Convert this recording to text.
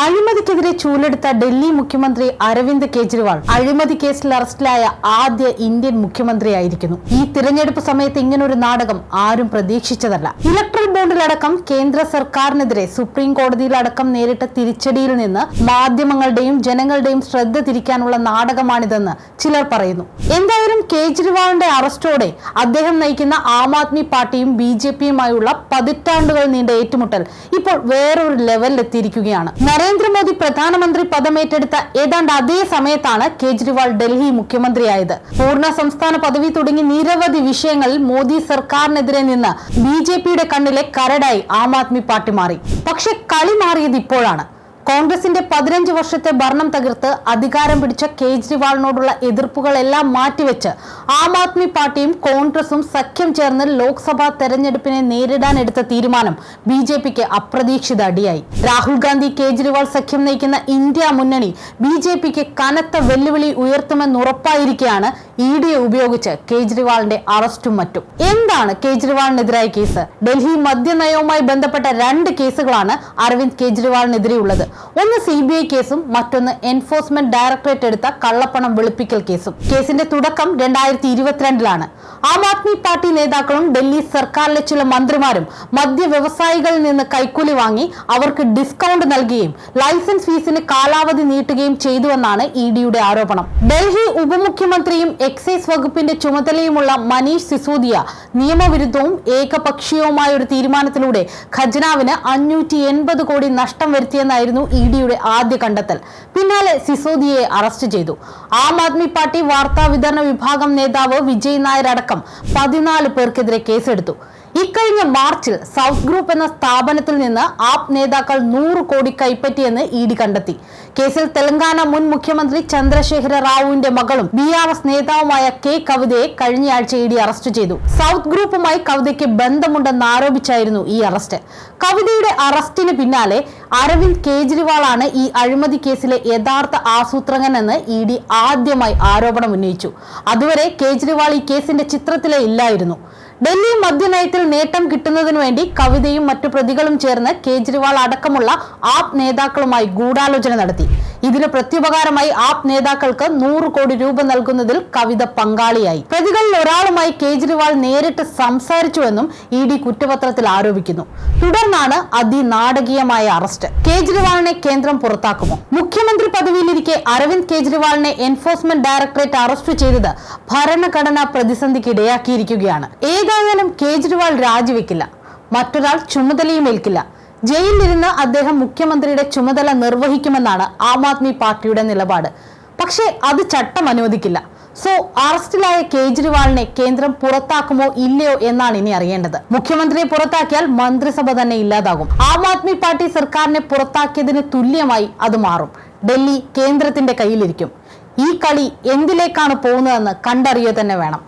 അഴിമതിക്കെതിരെ ചൂലെടുത്ത ഡൽഹി മുഖ്യമന്ത്രി അരവിന്ദ് കെജ്രിവാൾ അഴിമതി കേസിൽ അറസ്റ്റിലായ ആദ്യ ഇന്ത്യൻ മുഖ്യമന്ത്രിയായിരിക്കുന്നു. ഈ തിരഞ്ഞെടുപ്പ് സമയത്ത് ഇങ്ങനൊരു നാടകം ആരും പ്രതീക്ഷിച്ചതല്ല. ഇലക്ട്രൽ ബോണ്ടിലടക്കം കേന്ദ്ര സർക്കാരിനെതിരെ സുപ്രീം കോടതിയിലടക്കം നേരിട്ട തിരിച്ചടിയിൽ നിന്ന് മാധ്യമങ്ങളുടെയും ജനങ്ങളുടെയും ശ്രദ്ധ തിരിക്കാനുള്ള നാടകമാണിതെന്ന് ചിലർ പറയുന്നു. എന്തായാലും കേജ്രിവാളിന്റെ അറസ്റ്റോടെ അദ്ദേഹം നയിക്കുന്ന ആം ആദ്മി പാർട്ടിയും BJPയുമായുള്ള പതിറ്റാണ്ടുകൾ നീണ്ട ഏറ്റുമുട്ടൽ ഇപ്പോൾ വേറൊരു ലെവലിലെത്തിയിരിക്കുകയാണ്. നരേന്ദ്രമോദി പ്രധാനമന്ത്രി പദമേറ്റെടുത്ത ഏതാണ്ട് അതേ സമയത്താണ് കേജ്രിവാൾ ഡൽഹി മുഖ്യമന്ത്രിയായത്. പൂർണ്ണ സംസ്ഥാന പദവി തുടങ്ങി നിരവധി വിഷയങ്ങളിൽ മോദി സർക്കാരിനെതിരെ നിന്ന് BJPയുടെ കണ്ണിലെ കരടായി ആം ആദ്മി പാർട്ടി മാറി. പക്ഷെ കളി മാറിയത് ഇപ്പോഴാണ്. കോൺഗ്രസിന്റെ 15 വർഷത്തെ ഭരണം തകർത്ത് അധികാരം പിടിച്ച കേജ്രിവാളിനോടുള്ള എതിർപ്പുകളെല്ലാം മാറ്റിവെച്ച് ആം ആദ്മി പാർട്ടിയും കോൺഗ്രസും സഖ്യം ചേർന്ന് ലോക്സഭാ തെരഞ്ഞെടുപ്പിനെ നേരിടാൻ എടുത്ത തീരുമാനം BJPക്ക് അപ്രതീക്ഷിത അടിയായി. രാഹുൽ ഗാന്ധി കേജ്രിവാൾ സഖ്യം നയിക്കുന്ന ഇന്ത്യ മുന്നണി BJPക്ക് കനത്ത വെല്ലുവിളി ഉയർത്തുമെന്നുറപ്പായിരിക്കെയാണ് EDയെ ഉപയോഗിച്ച് കേജ്രിവാളിന്റെ അറസ്റ്റും മറ്റും. എന്താണ് കേജ്രിവാളിനെതിരായ കേസ്? ഡൽഹി മദ്യനയവുമായി ബന്ധപ്പെട്ട 2 കേസുകളാണ് അരവിന്ദ് കേജ്രിവാളിനെതിരെയുള്ളത്. ഒന്ന് CBI കേസും മറ്റൊന്ന് എൻഫോഴ്സ്മെന്റ് ഡയറക്ടറേറ്റ് എടുത്ത കള്ളപ്പണം വെളുപ്പിക്കൽ കേസും. കേസിന്റെ തുടക്കം 2022-ലാണ്. ആം ആദ്മി പാർട്ടി നേതാക്കളും ഡൽഹി സർക്കാരിലെ ചില മന്ത്രിമാരും മദ്യ വ്യവസായികളിൽ നിന്ന് കൈക്കൂലി വാങ്ങി അവർക്ക് ഡിസ്കൗണ്ട് നൽകുകയും ലൈസൻസ് ഫീസിന് കാലാവധി നീട്ടുകയും ചെയ്തുവെന്നാണ് EDയുടെ ആരോപണം. ഡൽഹി ഉപമുഖ്യമന്ത്രിയും എക്സൈസ് വകുപ്പിന്റെ ചുമതലയുമുള്ള മനീഷ് സിസോദിയ നിയമവിരുദ്ധവും ഏകപക്ഷീയവുമായ ഒരു തീരുമാനത്തിലൂടെ ഖജനാവിന് 580 കോടി നഷ്ടം വരുത്തിയെന്നായിരുന്നു EDയുടെ ആദ്യ കണ്ടെത്തൽ. പിന്നാലെ സിസോദിയയെ അറസ്റ്റ് ചെയ്തു. ആം ആദ്മി പാർട്ടി വാർത്താ വിതരണ വിഭാഗം നേതാവ് വിജയ് നായർ അടക്കം 14 പേർക്കെതിരെ കേസെടുത്തു. ഇക്കഴിഞ്ഞ മാർച്ചിൽ സൗത്ത് ഗ്രൂപ്പ് എന്ന സ്ഥാപനത്തിൽ നിന്ന് ആപ് നേതാക്കൾ 100 കോടി കൈപ്പറ്റിയെന്ന് ED കണ്ടെത്തി. കേസിൽ തെലങ്കാന മുൻ മുഖ്യമന്ത്രി ചന്ദ്രശേഖര റാവുവിന്റെ മകളും BRS നേതാവുമായ K കവിതയെ കഴിഞ്ഞയാഴ്ച ED അറസ്റ്റ് ചെയ്തു. സൗത്ത് ഗ്രൂപ്പുമായി കവിതയ്ക്ക് ബന്ധമുണ്ടെന്ന് ആരോപിച്ചായിരുന്നു ഈ അറസ്റ്റ്. കവിതയുടെ അറസ്റ്റിന് പിന്നാലെ അരവിന്ദ് കേജ്രിവാളാണ് ഈ അഴിമതി കേസിലെ യഥാർത്ഥ ആസൂത്രകനെന്ന് ED ആദ്യമായി ആരോപണം ഉന്നയിച്ചു. അതുവരെ കേജ്രിവാൾ ഈ കേസിന്റെ ചിത്രത്തിലേ ഇല്ലായിരുന്നു. ഡൽഹി മദ്യനയത്തിൽ നേട്ടം കിട്ടുന്നതിനു വേണ്ടി കവിതയും മറ്റു പ്രതികളും ചേർന്ന് കേജ്രിവാൾ അടക്കമുള്ള ആപ് നേതാക്കളുമായി ഗൂഢാലോചന നടത്തി. ഇതിന് പ്രത്യുപകാരമായി ആപ് നേതാക്കൾക്ക് 100 കോടി രൂപ നൽകുന്നതിൽ കവിത പങ്കാളിയായി. പ്രതികളിൽ ഒരാളുമായി കേജ്രിവാൾ നേരിട്ട് സംസാരിച്ചുവെന്നും ED കുറ്റപത്രത്തിൽ ആരോപിക്കുന്നു. തുടർന്നാണ് അതിനാടകീയമായ അറസ്റ്റ്. കേജ്രിവാളിനെ കേന്ദ്രം പുറത്താക്കുമോ? മുഖ്യമന്ത്രി പദവിയിലിരിക്കെ അരവിന്ദ് കേജ്രിവാളിനെ എൻഫോഴ്സ്മെന്റ് ഡയറക്ടറേറ്റ് അറസ്റ്റ് ചെയ്തത് ഭരണഘടനാ പ്രതിസന്ധിക്ക് ഇടയാക്കിയിരിക്കുകയാണ്. ഏതായാലും കേജ്രിവാൾ രാജിവെക്കില്ല, മറ്റൊരാൾ ചുമതലയും ഏൽക്കില്ല. ജയിലിലിരുന്ന് അദ്ദേഹം മുഖ്യമന്ത്രിയുടെ ചുമതല നിർവഹിക്കുമെന്നാണ് ആം ആദ്മി പാർട്ടിയുടെ നിലപാട്. പക്ഷേ അത് ചട്ടം അനുവദിക്കില്ല. സോ അറസ്റ്റിലായ കേജ്രിവാളിനെ കേന്ദ്രം പുറത്താക്കുമോ ഇല്ലയോ എന്നാണ് ഇനി അറിയേണ്ടത്. മുഖ്യമന്ത്രിയെ പുറത്താക്കിയാൽ മന്ത്രിസഭ തന്നെ ഇല്ലാതാകും. ആം ആദ്മി പാർട്ടി സർക്കാരിനെ പുറത്താക്കിയതിന് തുല്യമായി അത് മാറും. ഡൽഹി കേന്ദ്രത്തിന്റെ കയ്യിലിരിക്കും. ഈ കളി എന്തിലേക്കാണ് പോകുന്നതെന്ന് കണ്ടറിയുക തന്നെ വേണം.